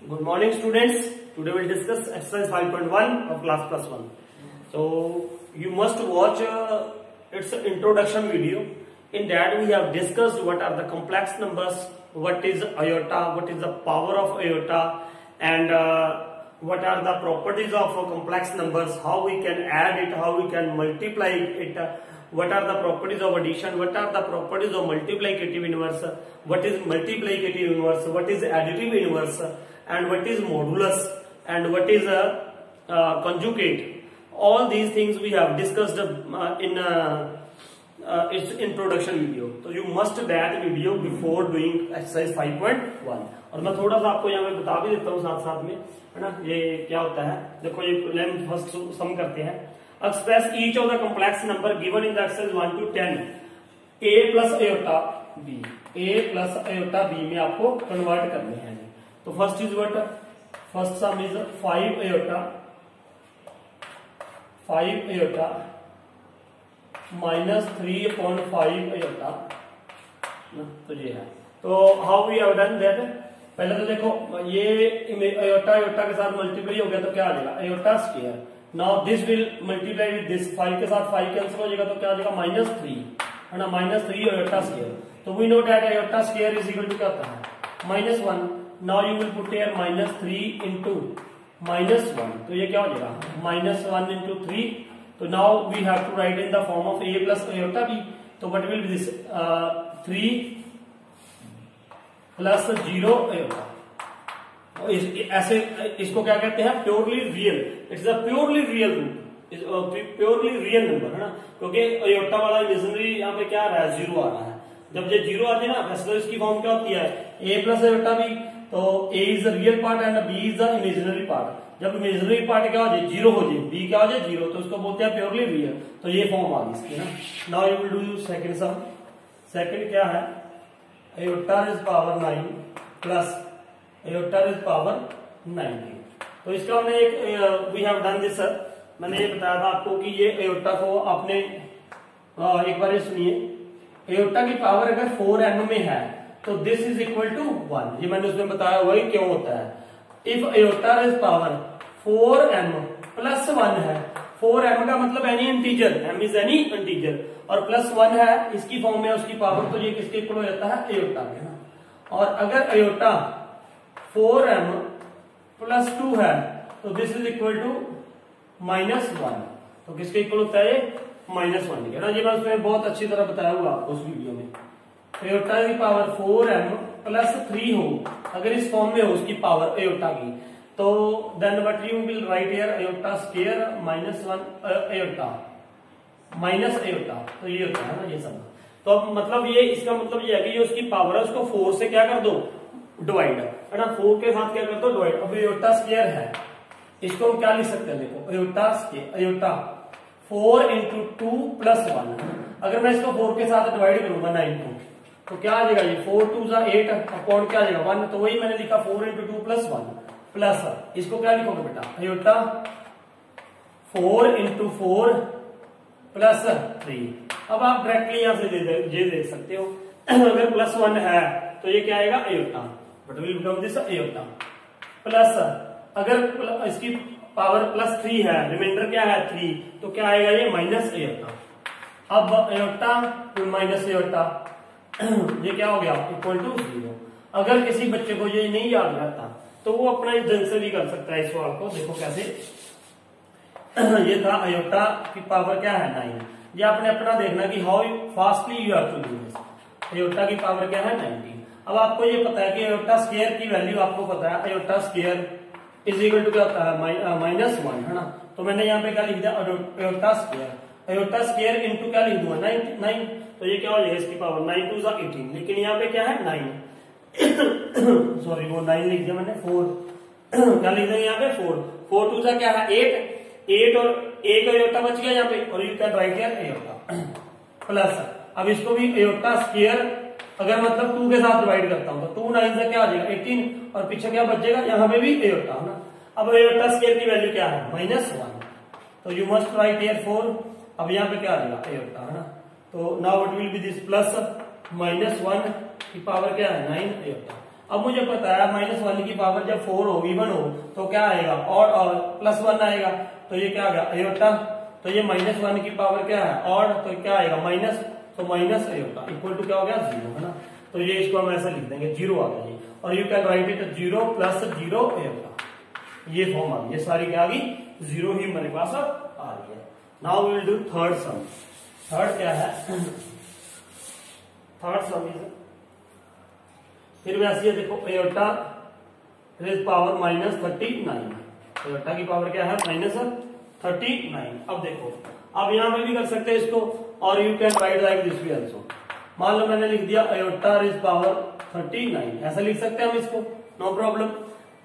Good morning, students. Today we'll discuss exercise 5.1 of class plus 1. So you must watch its introduction video. In that we have discussed what are the complex numbers, what is iota, what is the power of iota, and what are the properties of complex numbers, how we can add it, how we can multiply it, what are the properties of addition, what are the properties of multiplicative inverse, what is multiplicative inverse, what is additive inverse, and what is modulus, and what is a conjugate. All these things we have discussed in its introduction video. So you must that video before doing exercise 5.1. और मैं थोड़ा सा आपको यहाँ पे बता भी देता हूँ साथ साथ में, है ना, ये क्या होता है. देखो ये फर्स्ट सम करते हैं. Express each of the complex number given in the exercise 1 to 10 a plus iota b, a plus iota b में आपको कन्वर्ट करने हैं. तो first is what, first sum is 5 iota minus 3/5 iota. तो ये है. तो how we have done that. पहले तो देखो ये iota के साथ मल्टीप्लाई हो गया तो क्या आ जाएगा, iota square. Now this will multiply with this, 5 के साथ 5 कैंसिल हो जाएगा तो क्या आ जाएगा, -3, है ना, -3 iota स्क्वायर. तो we know that iota square is equal to क्या होता है, -1. Now you will put here -3 into -1, तो ये क्या हो जाएगा, -1 into 3. तो now we have to write in the form of a plus iota b. तो what will be this, 3 plus 0 iota. ऐसे इसको क्या कहते हैं, purely real. It's a purely real root, purely real number, है ना, क्योंकि iota वाला इमेजिनरी यहाँ पे क्या आ रहा है, 0 आ रहा है. जब ये 0 आती है ना, वैसे तो इसकी फॉर्म क्या होती है, a plus iota b. तो a is the real part and b is the imaginary part. जब इमेजिनरी पार्ट क्या हो जाए, 0 हो जाए, b क्या हो जाए, 0, तो उसको बोलते हैं प्योरली रियल. तो ये फॉर्म आ गई इसकी ना. Now you will do second some. Second क्या है, iota is power 9 plus iota is power 19. तो इसका हमने एक वी हैव डन दिस. मैंने ये बताया था आपको कि ये iota को आपने एक बार ये सुनिए, iota की पावर अगर 4m में है तो दिस इज इक्वल टू 1. ये मैंने उसमें बताया हुआ है क्यों होता है. If iota is power 4m plus 1 है, 4m का मतलब any integer, m is any integer, और प्लस 1 है इसकी फॉर्म में उसकी पावर, तो ये किसके इक्वल हो जाता है, iota के ना. और अगर iota 4m प्लस 2 है तो दिस इज इक्वल टू -1. तो किसके इक्वल होता है, -1 के ना. ये मैं उसमें बहुत अच्छी तरह बताया हुआ आपको उस वीडियो में. iota की पावर 4m प्लस 3 हो, अगर इस फॉर्म में हो उसकी पावर iota की, तो then what you will write here, iota square -1 iota minus iota. तो ये होता है ना ये सब. तो अब मतलब ये, इसका मतलब ये है कि जो उसकी पावर है उसको 4 से क्या कर दो, डिवाइड, है ना, 4 के साथ क्या कर दो, डिवाइड. अब iota स्क्वायर है, इसको हम क्या लिख सकते हैं, देखो iota square, iota 4 into 2 plus 1. अगर मैं इसको 4 के साथ डिवाइड करूंगा 9 को, तो क्या आ जाएगा, ये 4 2 8 अपॉन क्या आ जाएगा 1. तो वही मैंने लिखा 4 into 2 plus 1 प्लस, इसको क्या लिखोगे बेटा, iota 4 into 4 plus 3. अब आप डायरेक्टली यहां से ये देख सकते हो, अगर प्लस 1 है तो ये क्या आएगा, iota, but will become this iota. Plus अगर इसकी पावर प्लस 3 है, रिमाइंडर क्या है 3, तो क्या आएगा, ये माइनस iota. अब iota माइनस iota ये क्या हो गया, इक्वल टू 0. अगर किसी बच्चे को ये नहीं याद रहता तो वो अपना ढंग से भी कर सकता है इस सवाल को. देखो कैसे, ये था iota की पावर क्या है 9. ये आपने अपना देखना कि how fastly you have to do this. iota की पावर क्या है 19. अब आपको ये पता है कि iota स्क्वायर की वैल्यू आपको पता है, iota square is equal to क्या होता है, -1, है ना. तो मैंने यहाँ पे क्या लिख दिया, iota square, iota square into क्या लिख दूंगा, 9. तो ये क्या हो जाएगा, इसकी पावर 9 2 18. लेकिन यहाँ पे क्या है 9 सॉरी वो 9 लिख दिया मैंने, 4 क्या लिख दिया यहाँ पे 4 2 क्या है 8 और एक iota बच गया यहाँ पे, और you can write here iota plus. अब इसको भी iota स्क्वायर अगर मतलब 2 के साथ डिवाइड करता हूं तो 2 9 से क्या आ जाएगा 18, और पीछे क्या बच जाएगा, यहाँ पे भी iota, है ना. अब iota स्क्वायर की वैल्यू क्या है, -1. तो यू मस्ट राइट हियर 4. अब यहाँ पे क्या आ जाएगा iota, है ना. तो now what will be this, plus -1 की पावर क्या है 9 iota. अब मुझे पता है -1 की पावर जब 4 हो, इवन हो, तो क्या आएगा, और +1 आएगा। तो ये क्या आ गया, अयोटा। तो ये -1 की पावर क्या है, और तो क्या आएगा माइनस, तो माइनस अयोटा इक्वल टू क्या हो गया, 0, है ना। तो ये इसको हम ऐसा लिख देंगे, 0 आ गया जी। और you can write it 0 + 0 iota, ये फॉर्म आ गई, ये सारी क्या आ गई, 0 ही हमारे पास आ रही है। Now we will do third sum. Third क्या है, थर्ड सम इज, फिर वैसे ये देखो अयोटा रेज पावर -39, अयोटा की पावर क्या है, -39। अब देखो, अब यहां पे भी कर सकते हैं इसको, और you can write like this way also. मान लो मैंने लिख दिया अयोटा रेज पावर 39, ऐसा लिख सकते हैं हम इसको, नो प्रॉब्लम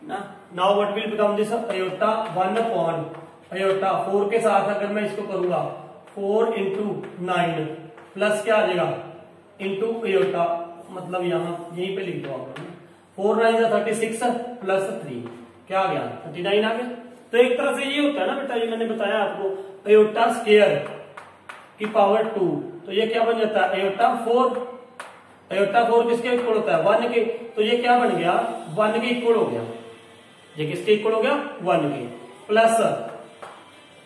ना। Now what will become this, iota 1 upon iota 4 के साथ अगर मैं इसको करूंगा 4 × 9 प्लस क्या आ जाएगा इंटू अयोटा, मतलब यहाँ यहीं पे लिख दो आप, 4 9 36 + 3 क्या आ गया, 39 आ गया। तो एक तरह से ये होता है ना बेटा, ये मैंने बताया आपको, अयोटा स्क्वायर की पावर 2, तो ये क्या बन जाता है, अयोटा 4। अयोटा 4 किसके इक्वल होता है, 1 के। तो ये क्या बन गया, 1 के इक्वल हो गया। ये किसके इक्वल हो गया, 1 के। प्लस,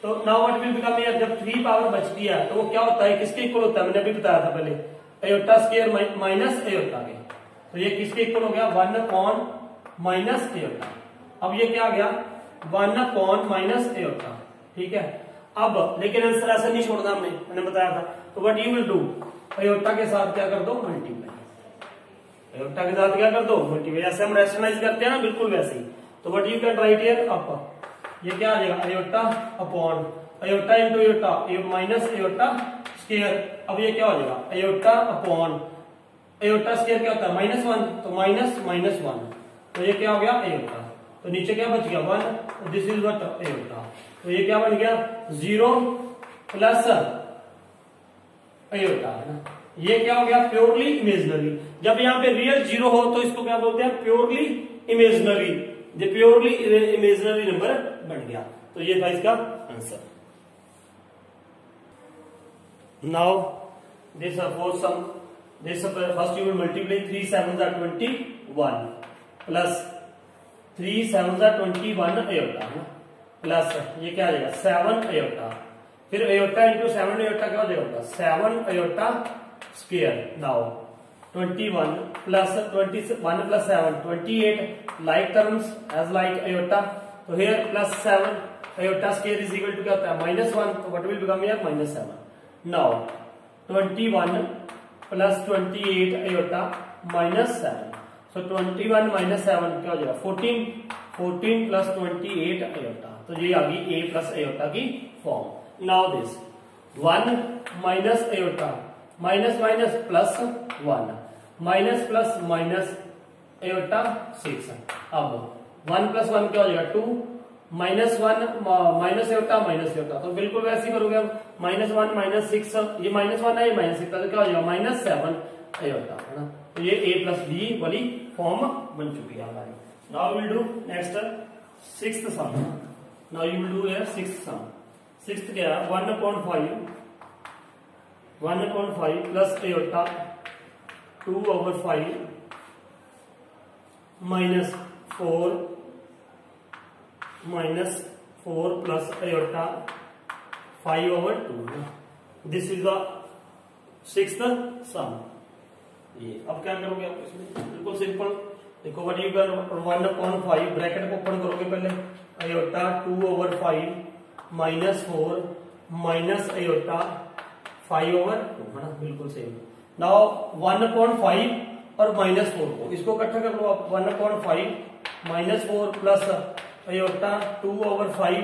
तो now what will become here, जब 3 पावर बचती है तो वो क्या होता है, किसके इक्वल होता है, मैंने अभी बताया था पहले, अयोटा स्क्वायर माइनस अयोटा के। तो ये किसके इक्वल हो गया, 1 अपॉन माइनस अयोटा। अब ये क्या आ गया, 1 अपॉन माइनस अयोटा, ठीक है। अब लेकिन आंसर ऐसा नहीं छोड़ना हमने, मैंने बताया था। तो what you will do, iota के साथ क्या कर दो, मल्टीप्लाई। अयोटा के साथ क्या कर दो, मल्टीप्लाई। जैसे हम रेशनलाइज करते हैं ना, बिल्कुल वैसे ही। तो what you can write here, up, ये क्या आ जाएगा, iota upon iota into iota, minus iota square. अब ये क्या हो जाएगा, अयोटा अपॉन अयोटा स्क्वायर क्या होता है, -1, तो -1। तो ये क्या हो गया, अयोटा। तो नीचे क्या बच गया, 1, दिस इज व्हाट, अयोटा। तो ये क्या बन गया, 0 प्लस अयोटा, है ना। ये क्या हो गया, प्योरली इमेजिनरी। जब यहाँ पे रियल 0 हो तो इसको क्या बोलते हैं, प्योरली इमेजिनरी। ये प्योरली इमेजिनरी नंबर बन गया। तो ये था इसका answer. Now this fourth sum, this first you will multiply 3 7 21 plus 3 7 21 iota, plus ये क्या आ जाएगा, 7 अयोटा। फिर अयोटा इंटू 7 अयोटा क्या हो जाएगा, 7 iota square. Now 21 plus 21 plus 7 28, like terms as like iota. तो here plus 7 iota square is equal to क्या होता है, -1। तो what will become here, -7। Now 21 plus 28 iota -7। So 21 - 7 क्या हो जाएगा, 14। 14 प्लस 28 अयोटा। तो ये आ गई a प्लस अयोटा की form. Now this 1 minus iota, minus minus plus 1, minus plus minus iota 6। अब 1 प्लस 1 क्या हो जाएगा, 2, -1 माइनस अयोटा माइनस अयोटा। तो बिल्कुल वैसे ही करोगे हम, -1 -6, ये -1 है, ये -6, तो क्या हो जाएगा, -7 अयोटा, है ना। तो ये a प्लस b वाली फॉर्म बन चुकी है हमारी। Now will do next 6th sum. Now you will do here 6th sum. 6th क्या है, 1/5 plus iota 2/5 -4 plus iota 5/2। This is the 6th sum. ये अब क्या करोगे आप इसमें, बिल्कुल सिंपल। देखो व्हाट यू कर, 1/5 ब्रैकेट को ओपन करोगे पहले, अयोटा 2/5 -4 माइनस अयोटा 5/2, है ना, बिल्कुल सेम। नाउ 1/5 और -4 को इसको इकट्ठा कर लो आप, 1/5 -4 प्लस अयोटा 2/5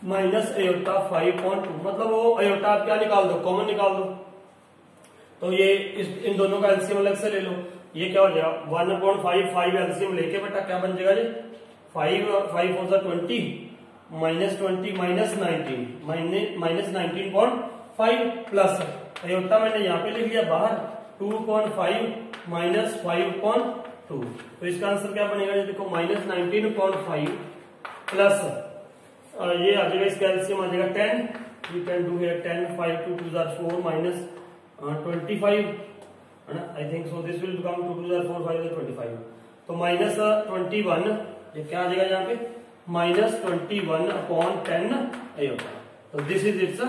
माइनस अयोटा 5/2, मतलब वो अयोटा आप क्या निकाल दो, कॉमन निकाल दो। तो ये इन दोनों का एलसीएम अलग से ले लो। ये क्या हो जाएगा, 1/5 5 एलसीएम लेके बेटा क्या बन जाएगा जी, 5 5 4 20 -20 -19.5 प्लस अयोटा मैंने यहाँ पे लिख लिया बाहर 2/5 -5/2। तो इसका आंसर क्या बनेगा जी, देखो -19.5 प्लस ये आ जाएगा, इसका एलसीएम आ जाएगा 10। यू कैन डू हियर 10, 5 2 2 4 -25 है ना। I think so this will become 2 2 4 5 25, तो माइनस 21, ये क्या आ जाएगा यहाँ पे माइनस 21 अपॉन 10 आयोटा। तो this is it's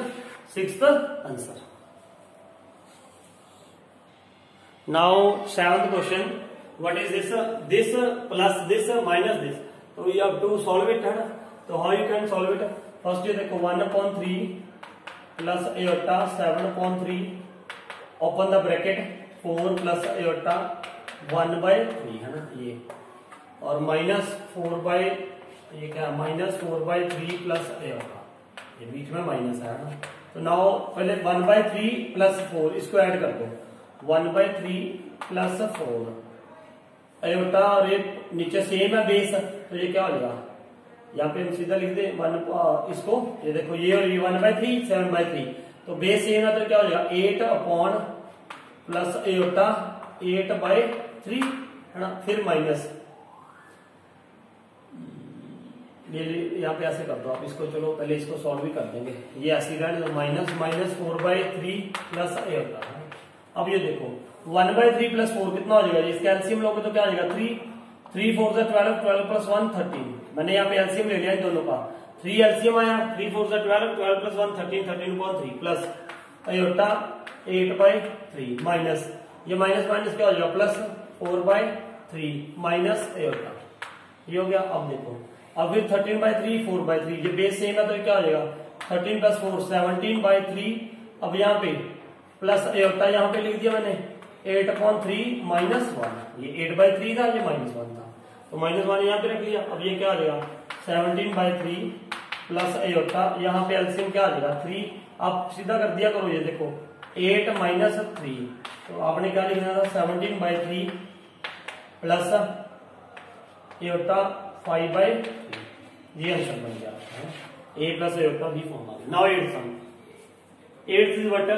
sixth answer. Now seventh question, what is this, this plus this minus this, तो you have to solve it, है ना। तो how you can solve it, first ये देखो 1/3 plus iota 7/3 open the bracket 4 plus iota 1/3, है ना ये, और माइनस 4 ये क्या माइनस 4/3 प्लस आयोटा, ये बीच में माइनस है ना। तो नाउ पहले 1/3 प्लस 4 इसको ऐड कर दो, 1/3 प्लस 4 आयोटा, और ये नीचे सेम है बेस, तो ये क्या हो जाएगा, यहाँ पे हम सीधा लिख दे इसको, ये देखो ये और ये 1/3 7/3, तो बेस सेम है तो क्या हो जाएगा 8 अपॉन प्लस आयोटा 8/3, है ना। फिर माइनस, ये यहाँ पे ऐसे कर दो आप इसको, चलो पहले इसको सॉल्व भी कर देंगे, ये ऐसे रहने, माइनस 4/3 प्लस आयोटा। अब ये देखो 1/3 प्लस 4 कितना हो जाएगा, इसका एलसीएम लोगे तो क्या आ जाएगा 3 3 4 12 12 प्लस 1 13, मैंने यहाँ पे एलसीएम ले लिया इन दोनों का, 3 एलसीएम आया, 3 4 12 12 प्लस 1 13 13/3 प्लस आयोटा 8/3 माइनस, ये माइनस माइनस क्या हो जाएगा प्लस 4/3 माइनस आयोटा, ये हो गया। अब देखो अब फिर 13/3 4/3, ये बेस सेम है तो क्या हो जाएगा 13 प्लस 4 17/3, अब यहाँ पे प्लस आयोटा यहाँ पे लिख दिया मैंने 8/3 माइनस 1, ये 8/3 था, ये -1 था, तो -1 यहाँ पे रख लिया। अब ये क्या आ जाएगा 17/3 प्लस आयोटा, यहाँ पे एलसीएम क्या आ जाएगा 3, आप सीधा कर दिया करो, ये देखो 8 माइनस 3, तो आपने क्या लिखना था 17/3 प्लस आयोटा 5/3, ये आंसर बन गया, a plus iota B form आ गया। Now 8th sum, 8th is what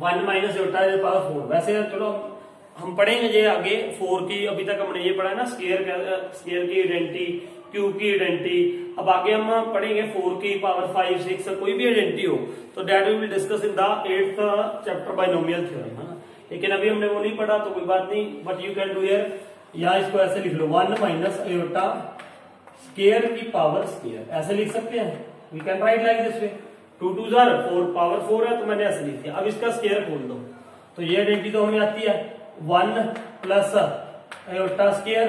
1 minus iota is power 4, वैसे चलो हम पढ़ेंगे ये आगे 4 की, अभी तक हमने ये पढ़ा है ना स्क्वायर की आइडेंटिटी, क्यूब की आइडेंटिटी, अब आगे हम पढ़ेंगे 4 की पावर 5 6 कोई भी आइडेंटिटी हो, तो that we will discuss in the 8th chapter binomial theorem, है ना। लेकिन अभी हमने वो नहीं पढ़ा तो कोई बात नहीं, but you can do here, या इसको ऐसे लिख लो 1 माइनस आयोटा स्क्वायर की पावर स्क्वायर, ऐसे लिख सकते हैं, we can write like this way, 2 2 4 power 4 है तो मैंने ऐसे लिख दिया। अब इसका स्क्वायर खोल दो, तो ये आइडेंटिटी तो हमें आती है 1 plus iota square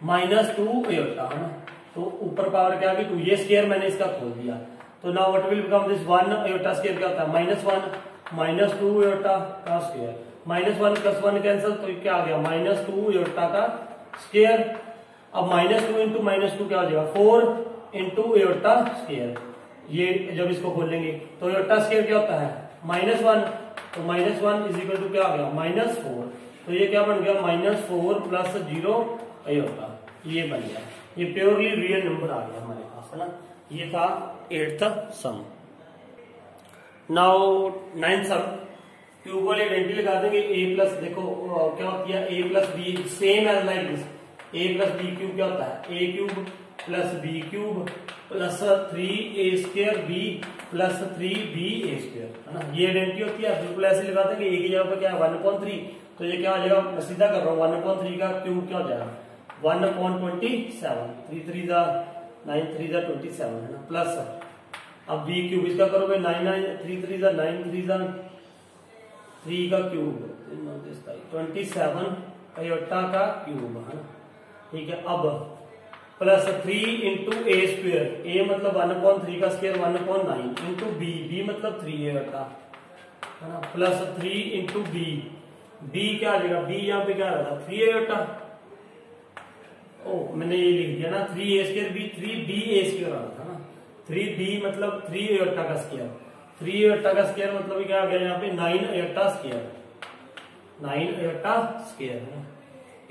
minus 2 iota, है ना, तो ऊपर पावर क्या आ गई 2, ये स्क्वायर मैंने इसका खोल दिया, तो now what will become this 1 iota square क्या होता है -1 माइनस 2 आयोटा का स्क्वायर, -1 प्लस 1 कैंसिल, तो क्या आ गया -2 आयोटा का स्क्वायर। अब -2 इंटू -2 क्या हो जाएगा 4 इंटू आयोटा स्क्वायर, ये जब इसको खोलेंगे तो आयोटा स्क्वायर क्या होता है -1, तो -1 इज इक्वल टू क्या आ गया -4, तो ये क्या बन गया -4 प्लस 0 आयोटा, ये बन गया, ये प्योरली रियल नंबर आ गया हमारे पास, है ना। ये था 8th सम। नाउ 9th सम, क्यूब वाली आइडेंटिटी लगा देंगे, a प्लस, देखो क्या होती है a plus B same as like this, a plus B cube क्या होता है a cube plus B cube plus 3a square b plus 3b a square, है ना, ये आइडेंटिटी होती है। बिल्कुल ऐसे लगा देंगे, a की जगह पर क्या है 1/3, तो ये क्या हो जाएगा, मैं सीधा कर रहा हूँ 1/3 का क्यूब क्या हो जाएगा 1/27, 3 3 9 3 27, है ना, प्लस अब b क्यूब इसका करोगे 9 9 3 3 9 3 3 का क्यूब 27 आयोटा का क्यूब, है ना, ठीक है। अब प्लस 3 इंटू ए स्क्वायर, ए मतलब 1/3 का स्क्वायर 1/9 इंटू बी मतलब 3 आयोटा, है ना, प्लस 3 इंटू बी क्या आ जाएगा, बी यहाँ पे क्या आ रहा था 3 आयोटा, ओ मैंने ये लिख दिया ना 3a square B 3b a square आ रहा था ना, 3b मतलब 3 आयोटा का स्क्वायर, 3 आयोटा का स्क्वायर मतलब क्या आ गया यहाँ पे 9 आयोटा स्क्वायर, 9 आयोटा स्क्वायर, है ना,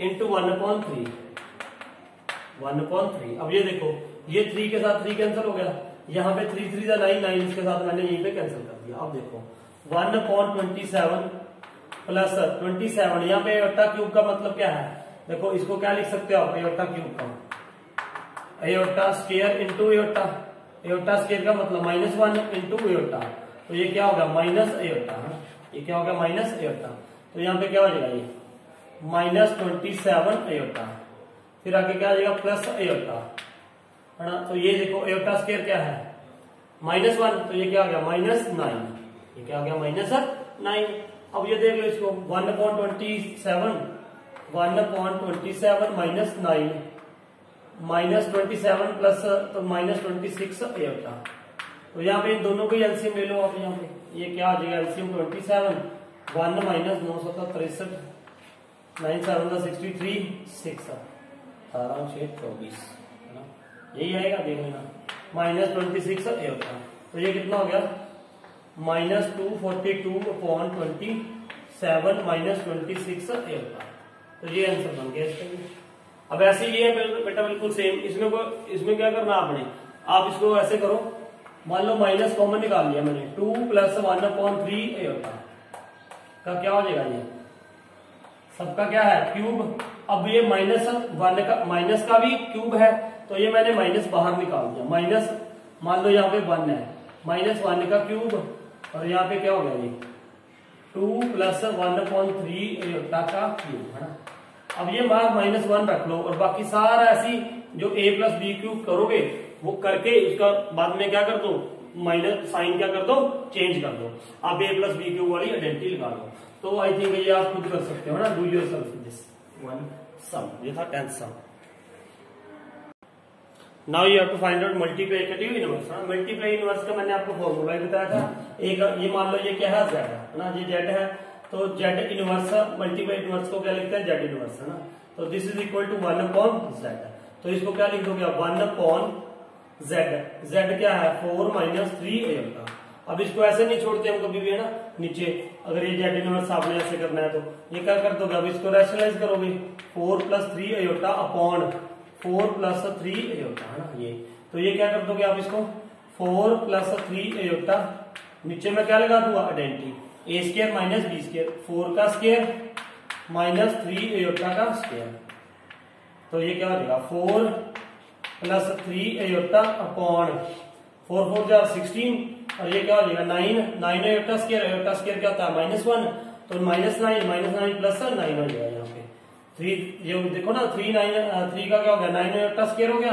इंटू 1/3 1/3। अब ये देखो ये 3 के साथ 3 कैंसिल हो गया, यहाँ पे 3 3 9 9 इसके साथ मैंने यहीं पे कैंसिल कर दिया। अब देखो 1/27 प्लस 27, यहाँ पे आयोटा क्यूब का मतलब क्या है, देखो इसको क्या लिख सकते हो आप आयोटा क्यूब का, iota square into iota, iota square का मतलब -1 इंटू आयोटा, तो ये क्या होगा माइनस आयोटा, ये क्या हो गया माइनस एयोटा। तो यहाँ पे क्या हो जाएगा ये -27 एयोटा, फिर आगे क्या आ जाएगा प्लस एयोटा है ना। तो ये देखो एयोटा स्क्वायर क्या है -1, तो ये क्या आ गया -9, ये क्या आ गया -9। अब ये देख लो इसको 1/27 -9 प्लस तो -26 एयोटा। तो यहाँ पे इन दोनों को एलसीएम ले लो आप। यहाँ पे ये क्या आ जाएगा एलसीएम 27, 1 - 9 63, 9 7 63, 6 18 6 24 है ना, यही आएगा देख लेना -26 एयोटा। तो ये कितना हो गया -242/27 -26 एयोटा। तो ये आंसर बन गया इसका। अब ऐसे ही है बेटा बिल्कुल सेम। इसमें क्या करना आपने, आप इसको ऐसे करो, मान लो माइनस कॉमन निकाल लिया मैंने, 2 + 1/3 एयोटा का क्या हो जाएगा, ये सबका क्या है क्यूब। अब ये -1 का माइनस का भी क्यूब है, तो ये मैंने माइनस बाहर निकाल दिया। माइनस मान लो यहाँ पे 1 है, -1 का क्यूब, और यहाँ पे क्या हो गया ये 2 + 1/3 एयोटा का क्यूब है ना। अब ये मार्क -1 रख लो, और बाकी सारा ऐसी जो a + b³ करोगे वो करके उसका बाद में क्या कर दो, माइनस साइन क्या कर दो, चेंज कर दो। आप a + b³ वाली आइडेंटिटी लगा लो। तो आई थिंक ये आप खुद कर सकते हो ना, do yourself this one sum. ये था 10th sum. Now you have to find out multiplicative inverse. Multiply inverse का मैंने आपको फॉर्मूला ही बताया था। एक ये मान लो ये क्या है z है ना, ये z है, तो z इनवर्स मल्टीप्लाई इनवर्स को क्या लिखते हैं z इनवर्स है ना। तो this is equal to 1/z। तो इसको क्या लिख दोगे 1/z। z क्या है 4 - 3 एयोटा। अब इसको ऐसे नहीं छोड़ते हम कभी भी है ना नीचे, अगर ये z इनवर्स आपने ऐसे करना है तो ये क्या कर दोगे, अब इसको रैशनलाइज करोगे 4 + 3 एयोटा अपॉन 4 + 3 एयोटा है ना ये। तो ये क्या कर दोगे आप इसको 4 + 3 एयोटा, नीचे में क्या लगा दूंगा आइडेंटिटी a² - b², 4 का स्क्वायर -3 एयोटा का स्क्वायर। तो ये क्या हो जाएगा 4 + 3 एयोटा अपॉन 4 4 जा 16, और ये क्या हो जाएगा 9 एयोटा स्क्वायर। एयोटा स्क्वायर क्या होता है -1, तो -9 + 9 हो जाएगा यहाँ पे 3। ये देखो ना 3 का क्या हो गया 9 एयोटा स्क्वायर हो गया।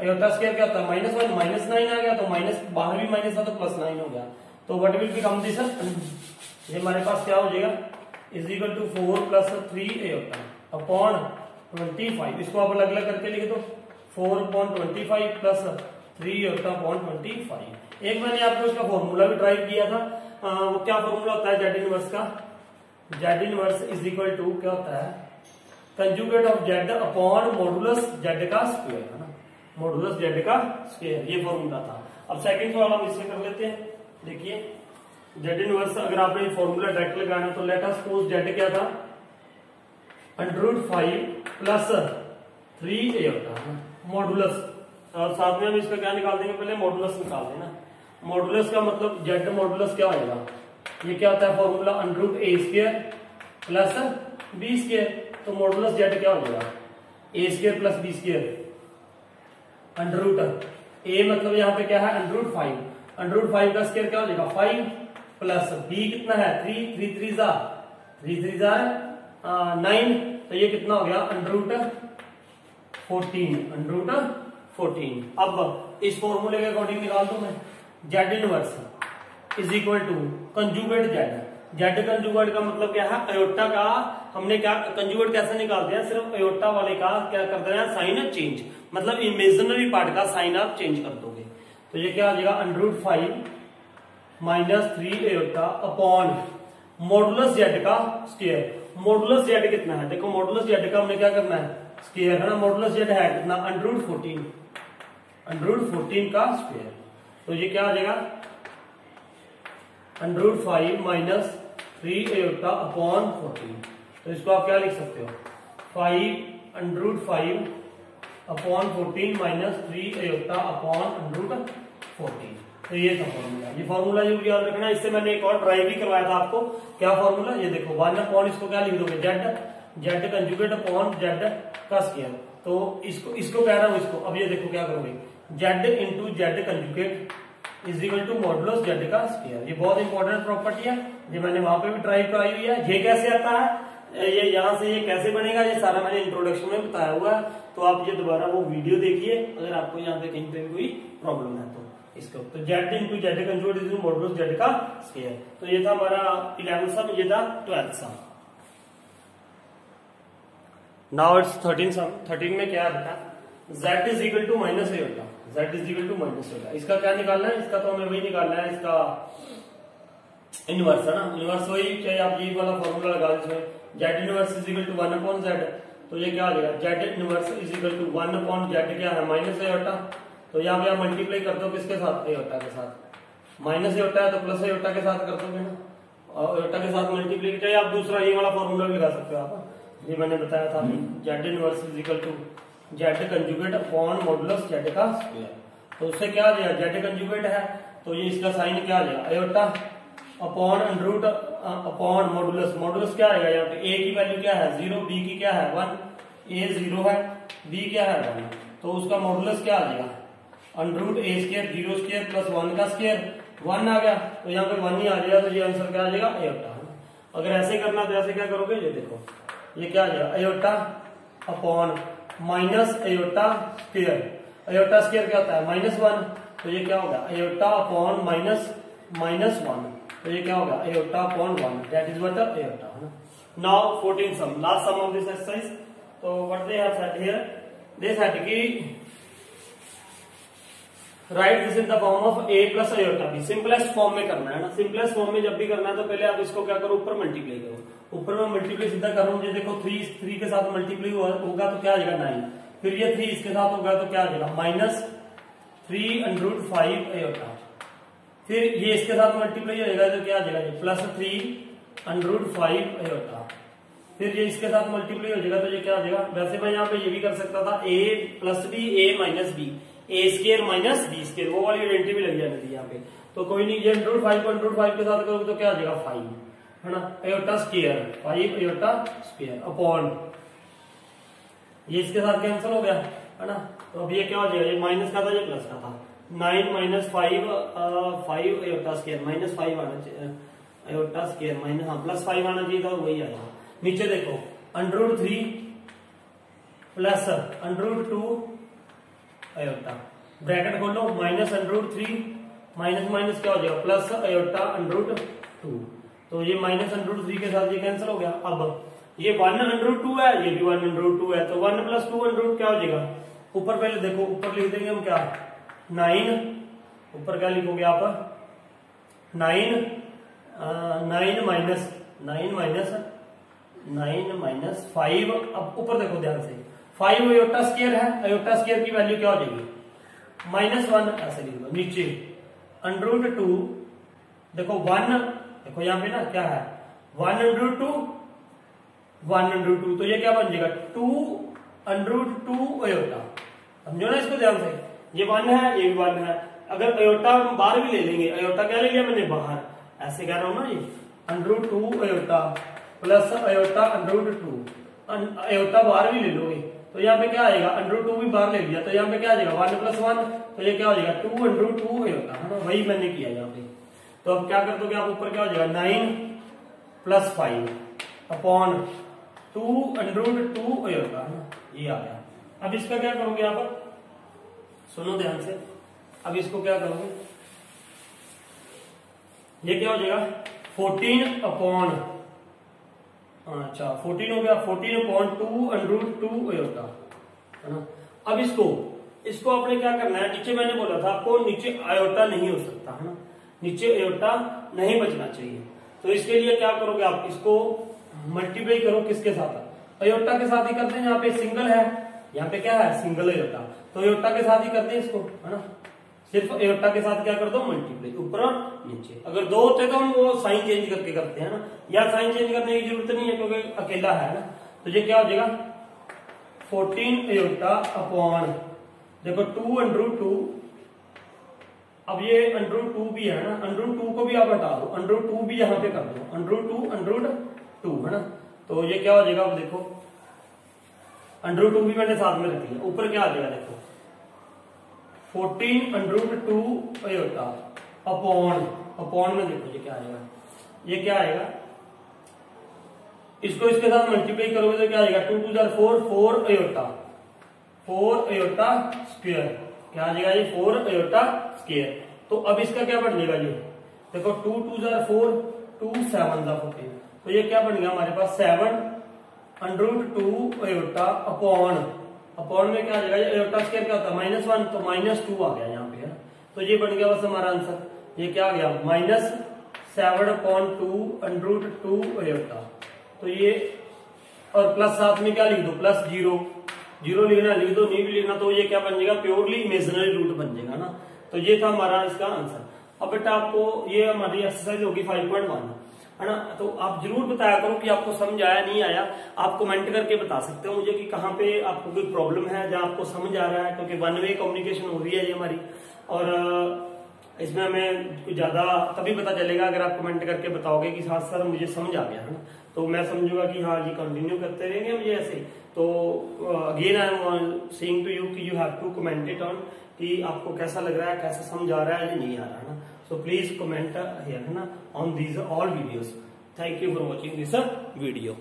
एयोटा स्क्वायर क्या होता है -1, -9 आ गया, तो माइनस बाहर भी माइनस था तो +9 हो गया। तो व्हाट विल बिकम दिस, ये हमारे पास क्या हो जाएगा = 4 + 3 एयोटा अपॉन 25। इसको आप अलग अलग करके लिख दो 4/25 + 3 एयोटा अपॉन 25। एक मैंने आपको इसका फॉर्मूला भी ड्राइव किया था। वो क्या फॉर्मूला होता है z इनवर्स का, z इनवर्स = क्या होता है conjugate of z upon modulus z का स्क्वायर है ना, मॉडुलस z का स्क्वायर, ये फॉर्मूला था। अब सेकंड सवाल हम इससे कर लेते हैं। देखिए z इनवर्स अगर आपने फॉर्मूला डायरेक्ट लगाना तो लेट अस सपोज z क्या था √5 + 3 एयोटा मॉडुलस, और साथ में हम इसका क्या निकाल देंगे, पहले मॉडुलस निकाल देना। मॉडुलस का मतलब z मॉडुलस क्या आएगा, ये क्या होता है फॉर्मूला √a² + b²। तो मॉडुलस z क्या हो जाएगा a² + b²। √a मतलब यहाँ पे क्या है √5, √5 का स्क्वायर क्या हो जाएगा 5 प्लस b कितना है 3 3 3 जा 9, तो ये कितना हो गया √14। अब इस फॉर्मूले के अकॉर्डिंग निकाल दूं मैं z inverse = conjugate z conjugate का मतलब क्या है अयोटा का, हमने क्या कंजुगेट कैसे निकालते हैं, सिर्फ अयोटा वाले का क्या कर देना है साइन चेंज, मतलब इमेजिनरी पार्ट का साइन आप चेंज कर दोगे। तो ये क्या आ जाएगा √5 - 3 एयोटा अपॉन मॉडुलस z का स्क्वायर। मॉडुलस z कितना है, देखो मॉडुलस z का हमने क्या करना है स्क्वायर है ना, मॉडुलस z है कितना √14 का स्क्वायर। तो ये क्या आ जाएगा √5 - 3 एयोटा अपॉन 14। तो इसको आप क्या लिख सकते हो 5 अपॉन 14 - 3 एयोटा अपॉन √14। तो ये था फॉर्मूला। ये फॉर्मूला जो याद रखना, इससे मैंने एक और ड्राइव भी करवाया था आपको। क्या फॉर्मूला, ये देखो 1 अपॉन इसको क्या लिख दोगे z कंजुगेट अपॉन z का स्क्वायर। तो इसको कह रहा हूं इसको, अब ये देखो क्या करोगे z × z conjugate is equal to modulus Z का स्क्वायर। ये बहुत इंपॉर्टेंट प्रॉपर्टी है, ये मैंने वहां पे भी ट्राई कराई हुई है। ये कैसे आता है, ये यहाँ से ये कैसे बनेगा, ये सारा मैंने इंट्रोडक्शन में बताया हुआ है, तो आप ये दोबारा वो वीडियो देखिए अगर आपको यहाँ पे कहीं पे कोई प्रॉब्लम है तो इसका। तो Z into Z conjugate is modulus Z का स्क्वायर। तो ये था हमारा 11th सम, ये था 12th some. Now it's 13th सम। 13 में क्या है बेटा, z is equal to minus iota, z is equal to minus iota. इसका क्या निकालना है, इसका तो हमें वही निकालना है, इसका इनवर्स है ना, इनवर्स वही, चाहे आप ये वाला फॉर्मूला लगा दीजिए, z inverse is equal to 1 upon z। तो ये क्या आ जाएगा, z inverse is equal to 1 upon z क्या है, माइनस एटा। तो यहाँ पे आप मल्टीप्लाई कर दो किसके साथ, एटा के साथ, माइनस एटा है तो प्लस एटा के साथ कर दोगे ना, और एटा के साथ मल्टीप्लाई, चाहे आप दूसरा ये वाला फॉर्मूला भी लगा सकते हो आप, ये मैंने बताया था अभी, z inverse is equal to z conjugate upon modulus z का स्क्वायर। तो उससे क्या आ जाएगा, z कंजुगेट है तो ये इसका साइन क्या आ जाएगा, एटा upon under root upon modulus, modulus क्या आएगा, यहाँ पे a की वैल्यू क्या है 0, b की क्या है 1, a 0 है, b क्या है 1, तो उसका मॉडुलस क्या आ जाएगा, under root a square 0 square plus 1 का स्क्वायर, 1 आ गया तो यहाँ पे 1 ही आ जाएगा, तो ये आंसर क्या आ जाएगा, एटा। अगर ऐसे करना तो ऐसे क्या करोगे, ये देखो ये क्या आ जाएगा, एटा अपॉन माइनस एटा स्क्वायर, एटा स्क्वायर क्या होता है -1, तो ये क्या होगा, एटा अपॉन माइनस 1, तो ये क्या होगा, eta upon 1, that is what eta. Now 14th sum, last sum of this exercise. तो what they have said here, they said कि right this in the form of a plus eta B. Simplest form में करना है ना, simplest form में जब भी करना है तो पहले आप इसको क्या करो, ऊपर मल्टीप्लाई करो, ऊपर में मल्टीप्लाई सीधा कर रहा हूं, ये देखो 3 के साथ मल्टीप्लाई होगा तो क्या आ जाएगा 9, फिर ये 3 इसके साथ होगा तो क्या आ जाएगा -3 अंडररूट 5 एटा, फिर ये इसके साथ मल्टीप्लाई हो जाएगा तो क्या आ जाएगा, +3 अंडररूट 5 एटा, फिर ये इसके साथ मल्टीप्लाई हो जाएगा तो ये क्या आ जाएगा। वैसे मैं यहाँ पे ये भी कर सकता था a plus B, a minus B, a square minus B square, वो वाली आइडेंटिटी भी लग जाती थी यहाँ पे, तो कोई नहीं, ये अंडररूट 5 को अंडररूट 5 के साथ करोगे तो क्या आ जाएगा 5, है ना, एटा स्क्वायर 5 एटा स्क्वायर अपॉन, ये इसके साथ कैंसिल हो गया, है ना, तो अब ये क्या हो जाएगा, ये माइनस का था ये प्लस का था, 9 माइनस 5 एटा स्क्वायर -5 आना चाहिए, एटा स्क्वायर माइनस, हाँ +5 आना चाहिए था, वही आएगा। नीचे देखो अंडररूट 3 प्लस अंडररूट 2 एटा, ब्रैकेट खोलो, माइनस अंडररूट 3 माइनस माइनस क्या हो जाएगा, प्लस एटा अंडररूट 2, तो ये माइनस अंडररूट 3 के साथ ये कैंसिल हो गया। अब ये 1 अंडररूट 2 है, ये भी 1 अंडररूट 2 है, तो 1 प्लस 2 अंडररूट क्या हो जाएगा, ऊपर पहले देखो, ऊपर लिख देंगे हम क्या 9, ऊपर क्या लिखोगे आप 9 माइनस 5, अब ऊपर देखो ध्यान से, 5 एटा स्क्वायर है, एटा स्क्वायर की वैल्यू क्या हो जाएगी -1, ऐसे लिख दो। नीचे अंडररूट 2 देखो 1, देखो यहाँ पे ना क्या है 1 अंडररूट 2 1 अंडररूट 2, तो ये क्या बन जाएगा 2 अंडररूट 2 एटा, समझो ना इसको ध्यान से, ये 1 है ये भी 1 है, अगर एटा बाहर भी ले लेंगे, एटा क्या ले लिया मैंने बाहर, ऐसे कह रहा हूं ना, ये अंडररूट 2 एटा प्लस एटा अंडररूट 2, एटा बाहर भी ले लोगे तो यहाँ पे क्या आएगा, अंडररूट 2 भी बाहर ले लिया तो यहाँ पे क्या आ जाएगा 1 प्लस 1, तो ये क्या हो जाएगा 2 अंडररूट 2 एटा, है ना, वही मैंने किया यहाँ पे। तो अब क्या कर दोगे आप, ऊपर क्या हो जाएगा 9 प्लस 5 अपॉन 2 अंडररूट 2 एटा, है ना, ये आ गया। अब इसका क्या करोगे आप, सुनो ध्यान से, अब इसको क्या करोगे, ये क्या हो जाएगा 14 अपॉन, अच्छा 14 हो गया, 14 अपॉन 2 अंडररूट 2 एटा, है ना। अब इसको आपने क्या करना है, नीचे मैंने बोला था आपको नीचे आयोटा नहीं हो सकता, है ना, नीचे आयोटा नहीं बचना चाहिए, तो इसके लिए क्या करोगे आप, इसको मल्टीप्लाई करो किसके साथ, आयोटा के साथ ही करते हैं, यहाँ पे सिंगल है, यहाँ पे क्या है सिंगल एटा, तो एटा के साथ ही करते हैं इसको, है ना, सिर्फ एटा के साथ क्या कर दो मल्टीप्लाई, ऊपर और नीचे। अगर 2 होते तो हम वो साइन चेंज करके करते हैं ना, या साइन चेंज करने की जरूरत नहीं है क्योंकि अकेला है ना, तो ये क्या हो जाएगा 14 एटा अपॉन, देखो 2 अंडररूट 2, अब ये अंडररूट 2 भी है ना, अंडररूट 2 को भी आप हटा दो, अंडररूट 2 भी यहाँ पे कर दो, अंडररूट 2 है ना, तो ये क्या हो जाएगा, अब देखो अंडररूट 2 भी मैंने साथ में रख लिया, ऊपर क्या आ जाएगा देखो 14 अंडररूट 2 एटा अपॉन में देखो ये क्या आएगा, ये क्या आएगा, इसको इसके साथ मल्टीप्लाई करोगे तो क्या आएगा, 2 2 जार 4, 4 अयोटा स्क्वायर, क्या आ जाएगा ये 4 अयोटा स्क्वायर। तो अब इसका क्या बन जाएगा, ये देखो 2 2 जार 4, 2 7 जार 14, तो ये क्या बन गया हमारे पास 7√2 अयोटा अपॉन में क्या आ जाएगा, अयोटा स्क्वायर क्या होता है -1, तो -2 आ गया यहाँ पे, है तो ये बन गया बस हमारा आंसर। ये क्या आ गया -7/2 अयोटा, तो ये और प्लस साथ में क्या लिख दो, प्लस 0 लिखना लिख दो, नहीं भी लिखना तो ये क्या बन जाएगा, प्योरली इमेजिनरी रूट बन जाएगा ना। तो ये था हमारा इसका आंसर। अब बेटा आपको ये हमारी एक्सरसाइज होगी 5.1, है ना। तो आप जरूर बताया करो कि आपको समझ आया नहीं आया, आप कमेंट करके बता सकते हो मुझे कि कहाँ पे आपको कोई प्रॉब्लम है, जहाँ आपको समझ आ रहा है, क्योंकि वन वे कम्युनिकेशन हो रही है ये हमारी, और इसमें हमें कुछ ज्यादा तभी पता चलेगा अगर आप कमेंट करके बताओगे कि हाँ सर मुझे समझ आ गया, है ना, तो मैं समझूंगा कि हाँ ये कंटिन्यू करते रहेंगे मुझे ऐसे। तो again I am saying to you कि you have to comment it on कि आपको कैसा लग रहा है, कैसा समझ आ रहा है या नहीं आ रहा है ना। सो प्लीज कमेंट हियर, है ना, on these all videos. Thank you for watching this video.